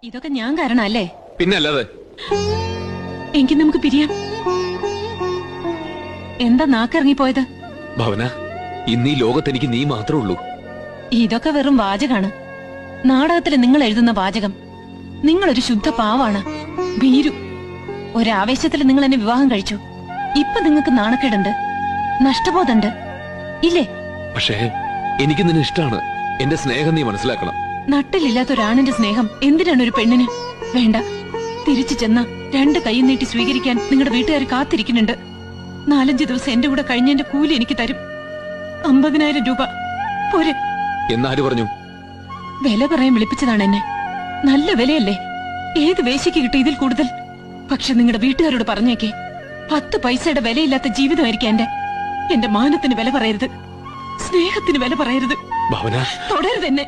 ഇതൊക്കെ ഞാൻ കാരണല്ലേ? പിന്നല്ലാതെ. എങ്കിൽ നമുക്ക് പിരിയാം. എന്താ നാക്കിറങ്ങിപ്പോയത്? ഭവന, ഇന്ന് ഈ ലോകത്ത് എനിക്ക് നീ മാത്രമേ ഉള്ളൂ. ഇതൊക്കെ വെറും വാചകാണ്. നാടകത്തില് നിങ്ങൾ എഴുതുന്ന വാചകം. നിങ്ങളൊരു ശുദ്ധ പാവാണ്, ഭീരു. ഒരാവേശത്തിൽ നിങ്ങൾ എന്നെ വിവാഹം കഴിച്ചു. ഇപ്പൊ നിങ്ങൾക്ക് നാണക്കേടുണ്ട്, നഷ്ടബോധമുണ്ട്, ഇല്ലേ? പക്ഷേ എനിക്ക് നിന്നെ ഇഷ്ടമാണ്. എന്റെ സ്നേഹം നീ മനസ്സിലാക്കണം. നട്ടിലില്ലാത്ത ഒരാണിന്റെ സ്നേഹം എന്തിനാണ് ഒരു പെണ്ണിന്? വേണ്ട. തിരിച്ചു ചെന്ന 2 കൈ നീട്ടി സ്വീകരിക്കാൻ നിങ്ങളുടെ വീട്ടുകാർ കാത്തിരിക്കുന്നുണ്ട്. 4-5 ദിവസം എന്റെ കൂടെ കഴിഞ്ഞതിന്റെ കൂലി എനിക്ക് തരും. 50,000 രൂപ പോരെ? എന്നാര് പറഞ്ഞു? വില പറയാൻ വിളിപ്പിച്ചതാണ് എന്നെ. നല്ല വിലയല്ലേ? ഏത് വേശിക്ക് കിട്ടി ഇതിൽ കൂടുതൽ? പക്ഷെ നിങ്ങളുടെ വീട്ടുകാരോട് പറഞ്ഞേക്കേ, 10 പൈസയുടെ വിലയില്ലാത്ത ജീവിതമായിരിക്കും എന്റെ മാനത്തിന് വില പറയരുത്, സ്നേഹത്തിന് വില പറയരുത്. ഭവന, തുടരുത് എന്നെ.